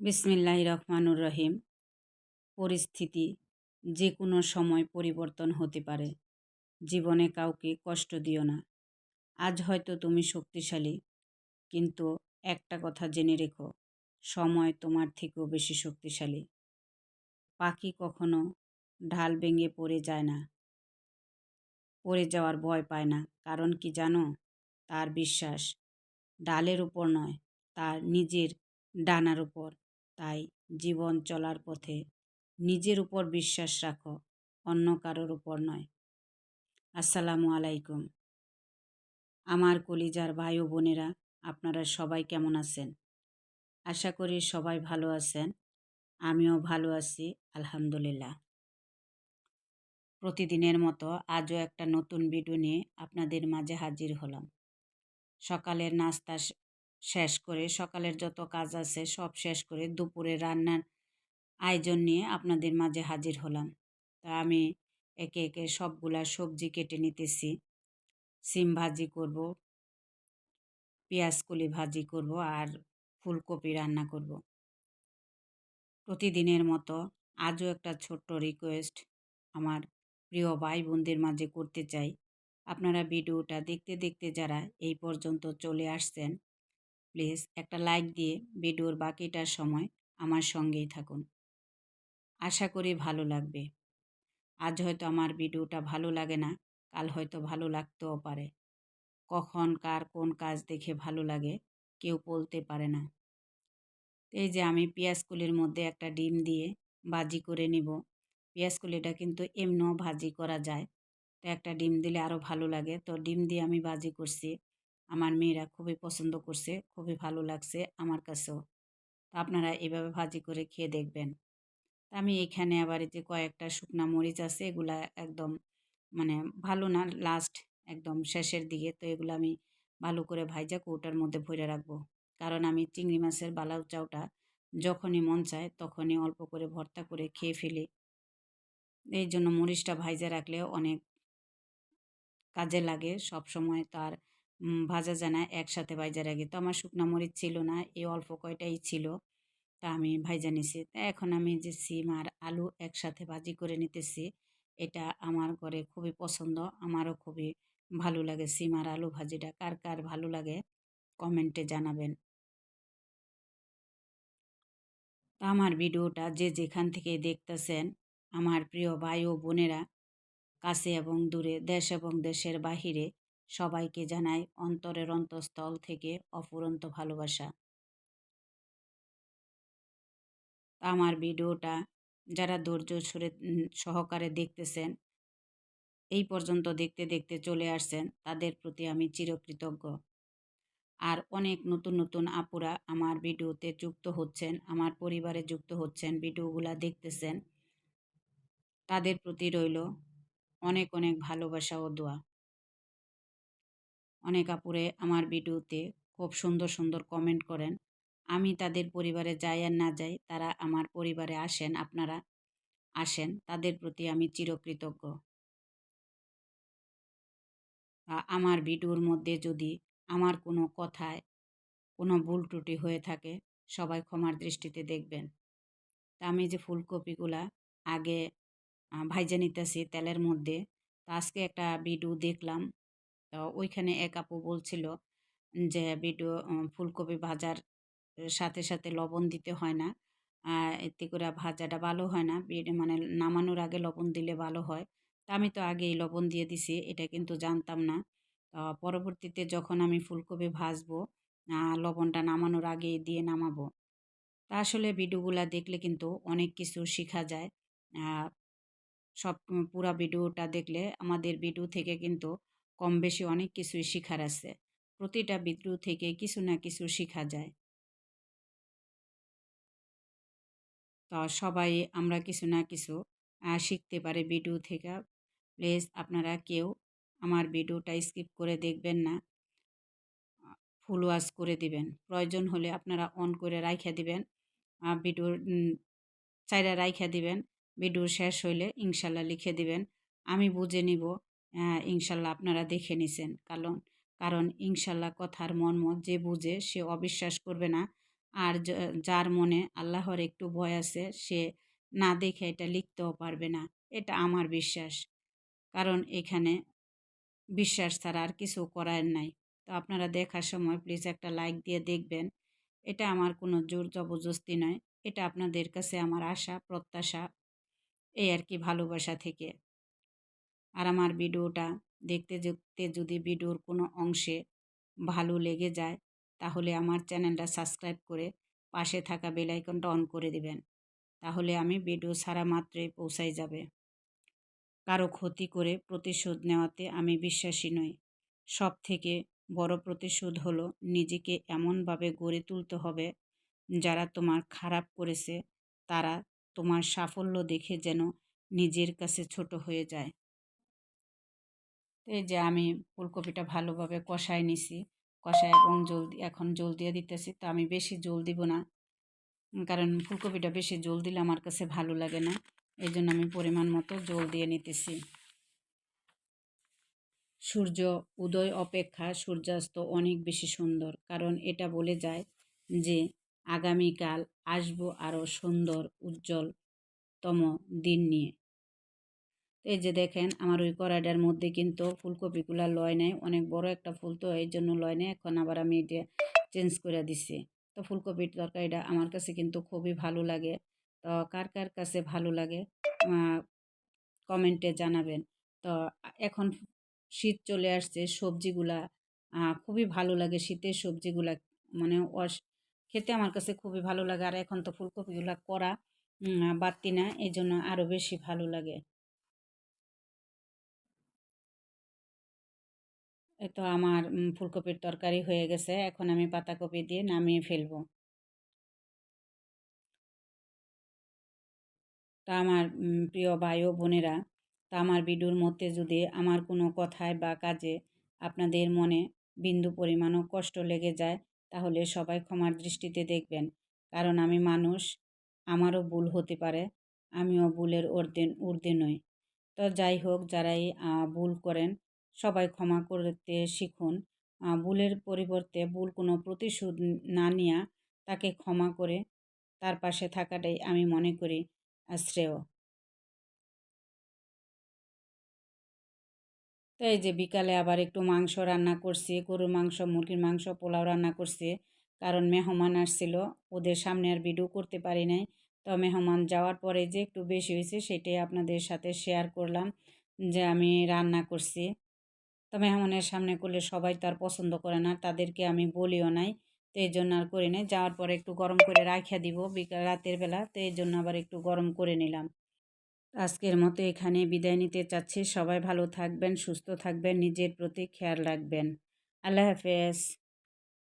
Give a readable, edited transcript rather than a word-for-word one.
বিসমিল্লাহির রহমানুর রহিম। পরিস্থিতি যে কোনো সময় পরিবর্তন হতে পারে। জীবনে কাউকে কষ্ট দিও না। আজ হয়তো তুমি শক্তিশালী, কিন্তু একটা কথা জেনে রেখো, সময় তোমার থেকেও বেশি শক্তিশালী। পাখি কখনো ঢাল ভেঙে পড়ে যায় না, পড়ে যাওয়ার ভয় পায় না। কারণ কি জানো? তার বিশ্বাস ডালের উপর নয়, তার নিজের ডানার উপর। তাই জীবন চলার পথে নিজের উপর বিশ্বাস রাখো, অন্য কারোর উপর নয়। আসসালামু আলাইকুম। আমার কলিজার ভাই ও বোনেরা, আপনারা সবাই কেমন আছেন? আশা করি সবাই ভালো আছেন। আমিও ভালো আছি, আলহামদুলিল্লাহ। প্রতিদিনের মতো আজও একটা নতুন ভিডিও নিয়ে আপনাদের মাঝে হাজির হলাম। সকালের নাস্তা শেষ করে, সকালের যত কাজ আছে সব শেষ করে দুপুরে রান্নার আয়োজন নিয়ে আপনাদের মাঝে হাজির হলাম। তা আমি একে একে সবগুলা সবজি কেটে নিতেছি। সিম ভাজি করব, পেঁয়াজ কলি ভাজি করব, আর ফুলকপি রান্না করব। প্রতিদিনের মতো আজও একটা ছোট্ট রিকোয়েস্ট আমার প্রিয় ভাই বোনদের মাঝে করতে চাই। আপনারা ভিডিওটা দেখতে দেখতে যারা এই পর্যন্ত চলে আসছেন, প্লিজ একটা লাইক দিয়ে ভিডিওর বাকিটা সময় আমার সঙ্গেই থাকুন। আশা করি ভালো লাগবে। আজ হয়তো আমার ভিডিওটা ভালো লাগে না, কাল হয়তো ভালো লাগতেও পারে। কখন কার কোন কাজ দেখে ভালো লাগে কেউ বলতে পারে না। এই যে আমি পেঁয়াজকলির মধ্যে একটা ডিম দিয়ে ভাজি করে নিব। পেঁয়াজকলিটা কিন্তু এমনিও ভাজি করা যায়, তো একটা ডিম দিলে আরও ভালো লাগে। তো ডিম দিয়ে আমি ভাজি করছি, আমার মেয়েরা খুবই পছন্দ করছে, খুবই ভালো লাগছে আমার কাছেও। তো আপনারা এভাবে ভাজি করে খেয়ে দেখবেন। আমি এখানে আবার এই যে কয়েকটা শুকনা মরিচ আছে, এগুলা একদম মানে ভালো না, লাস্ট একদম শেষের দিকে। তো এগুলো আমি ভালো করে ভাইজা কৌটার মধ্যে ভরে রাখবো। কারণ আমি চিংড়ি মাছের বালাউ চাউটা যখনই মন চায় তখনই অল্প করে ভর্তা করে খেয়ে ফেলি। এই জন্য মরিচটা ভাইজা রাখলে অনেক কাজে লাগে। সব সময় তার ভাজা যায় না, একসাথে ভাইজা রাখি। তো আমার শুকনা মরিচ ছিল না, এই অল্প কয়টাই ছিল। তা আমি ভাইজা নিছি। তা এখন আমি যে সিম আর আলু একসাথে ভাজি করে নিতেছি। এটা আমার ঘরে খুবই পছন্দ, আমারও খুবই ভালো লাগে সিম আর আলু ভাজিটা। কার কার ভালো লাগে কমেন্টে জানাবেন। তা আমার ভিডিওটা যে যেখান থেকে দেখতেছেন, আমার প্রিয় ভাই ও বোনেরা, কাছে এবং দূরে, দেশ এবং দেশের বাহিরে, সবাইকে জানাই অন্তরের অন্তঃস্থল থেকে অফুরন্ত ভালোবাসা। আমার ভিডিওটা যারা ধৈর্য সহকারে দেখতেছেন, এই পর্যন্ত দেখতে দেখতে চলে আসছেন, তাদের প্রতি আমি চিরকৃতজ্ঞ। আর অনেক নতুন নতুন আপুরা আমার ভিডিওতে যুক্ত হচ্ছেন, আমার পরিবারে যুক্ত হচ্ছেন, ভিডিওগুলা দেখতেছেন, তাদের প্রতি রইল অনেক অনেক ভালোবাসা ও দোয়া। অনেক আপুরে আমার ভিডিওতে খুব সুন্দর সুন্দর কমেন্ট করেন। আমি তাদের পরিবারে যাই আর না যাই, তারা আমার পরিবারে আসেন, আপনারা আসেন, তাদের প্রতি আমি চিরকৃতজ্ঞ। আমার ভিডিওর মধ্যে যদি আমার কোনো কথায় কোনো ভুল ত্রুটি হয়ে থাকে, সবাই ক্ষমার দৃষ্টিতে দেখবেন। তা আমি যে ফুলকপিগুলা আগে ভাইজা নিতেছি তেলের মধ্যে। তো আজকে একটা ভিডিও দেখলাম, তো ওইখানে এক আপু বলছিল যে ভিডিও ফুলকপি ভাজার সাথে সাথে লবণ দিতে হয় না, এতে করে ভাজাটা ভালো হয় না, মানে নামানোর আগে লবণ দিলে ভালো হয়। তা আমি তো আগেই লবণ দিয়ে দিছি, এটা কিন্তু জানতাম না। পরবর্তীতে যখন আমি ফুলকপি ভাজবো, লবণটা নামানোর আগে দিয়ে নামাবো। তা আসলে ভিডিওগুলা দেখলে কিন্তু অনেক কিছু শেখা যায়। সব পুরা ভিডিওটা দেখলে আমাদের ভিডিও থেকে কিন্তু কম বেশি অনেক কিছুই শেখার আছে। প্রতিটা ভিডিও থেকে কিছু না কিছু শেখা যায়। তো সবাই আমরা কিছু না কিছু শিখতে পারি ভিডিও থেকে। প্লিজ আপনারা কেউ আমার ভিডিওটা স্কিপ করে দেখবেন না, ফুল ওয়াচ করে দিবেন। প্রয়োজন হলে আপনারা অন করে রাইখা দিবেন, ভিডিওর চাইরা রাইখা দিবেন। ভিডিও শেষ হইলে ইনশাল্লাহ লিখে দিবেন, আমি বুঝে নিব ইনশাল্লাহ আপনারা দেখে নিছেন। কারণ কারণ ইনশাল্লাহ কথার মর্ম যে বুঝে সে অবিশ্বাস করবে না, আর যার মনে আল্লাহর একটু ভয় আছে সে না দেখে এটা লিখতেও পারবে না, এটা আমার বিশ্বাস। কারণ এখানে বিশ্বাস ছাড়া আর কিছু করার নাই। তো আপনারা দেখার সময় প্লিজ একটা লাইক দিয়ে দেখবেন। এটা আমার কোনো জোর জবরদস্তি নয়, এটা আপনাদের কাছে আমার আশা প্রত্যাশা, এই আর কি, ভালোবাসা থেকে। আর আমার ভিডিওটা দেখতে দেখতে যদি ভিডিওর কোনো অংশে ভালো লেগে যায় তাহলে আমার চ্যানেলটা সাবস্ক্রাইব করে পাশে থাকা বেল আইকনটা অন করে দিবেন। তাহলে আমি ভিডিও ছাড়া মাত্রই পৌঁছায় যাবে। কারো ক্ষতি করে প্রতিশোধ নেওয়াতে আমি বিশ্বাসী নই। সবথেকে বড় প্রতিশোধ হলো নিজেকে এমনভাবে গড়ে তুলতে হবে যারা তোমার খারাপ করেছে তারা তোমার সাফল্য দেখে যেন নিজের কাছে ছোট হয়ে যায়। এই যে আমি ফুলকপিটা ভালোভাবে কষায় নিছি, কষায় এবং এখন জল দিয়ে দিতেছি। তো আমি বেশি জল দিব না, কারণ ফুলকপিটা বেশি জল দিলে আমার কাছে ভালো লাগে না। এই জন্য আমি পরিমাণ মতো জল দিয়ে নিতেছি। সূর্য উদয় অপেক্ষা সূর্যাস্ত অনেক বেশি সুন্দর, কারণ এটা বলে যায় যে আগামীকাল আসবো আরও সুন্দর উজ্জ্বলতম দিন নিয়ে। এই যে দেখেন আমার ওই কড়াইটার মধ্যে কিন্তু ফুলকপিগুলো লয় নাই, অনেক বড় একটা ফুল তো এই জন্য লয় নাই। এখন আবার আমি এটা চেঞ্জ করে দিছি। তো ফুলকপির তরকারিটা আমার কাছে কিন্তু খুবই ভালো লাগে। তো কার কার কাছে ভালো লাগে কমেন্টে জানাবেন। তো এখন শীত চলে আসছে, সবজিগুলা খুবই ভালো লাগে। শীতের সবজিগুলা মানে খেতে আমার কাছে খুবই ভালো লাগে। আর এখন তো ফুলকপিগুলা করা বাড়তি না, এই জন্য আরও বেশি ভালো লাগে। এই তো আমার ফুলকপির তরকারি হয়ে গেছে। এখন আমি পাতাকপি দিয়ে নামিয়ে ফেলবো। তা আমার প্রিয় ভাই ও বোনেরা, তা আমার ভিডিওর মধ্যে যদি আমার কোনো কথায় বা কাজে আপনাদের মনে বিন্দু পরিমাণও কষ্ট লেগে যায় তাহলে সবাই ক্ষমার দৃষ্টিতে দেখবেন। কারণ আমি মানুষ, আমারও ভুল হতে পারে, আমিও ভুলের ঊর্ধ্বে নই। তো যাই হোক, যারাই ভুল করেন সবাই ক্ষমা করতে শিখুন। ভুলের পরিবর্তে ভুল কোনো প্রতিশোধ না নিয়ে তাকে ক্ষমা করে তার পাশে থাকাটাই আমি মনে করি শ্রেয়। তো এই যে বিকালে আবার একটু মাংস রান্না করছি, গরুর মাংস, মুরগির মাংস, পোলাও রান্না করছি। কারণ মেহমান আসছিল, ওদের সামনে আর ভিডিও করতে পারি নাই। তো মেহমান যাওয়ার পরে যে একটু বেশি হয়েছে সেটাই আপনাদের সাথে শেয়ার করলাম যে আমি রান্না করছি। তো মেহমানের সামনে করলে সবাই তো আর পছন্দ করে না, তাদেরকে আমি বলিও নাই। তো এই জন্য আর করি নাই। যাওয়ার পরে একটু গরম করে রাখিয়া দিব বিকাল রাতের বেলা, তো এই জন্য আবার একটু গরম করে নিলাম। আজকের মতো এখানে বিদায় নিতে চাচ্ছি। সবাই ভালো থাকবেন, সুস্থ থাকবেন, নিজের প্রতি খেয়াল রাখবেন। আল্লাহ হাফেজ।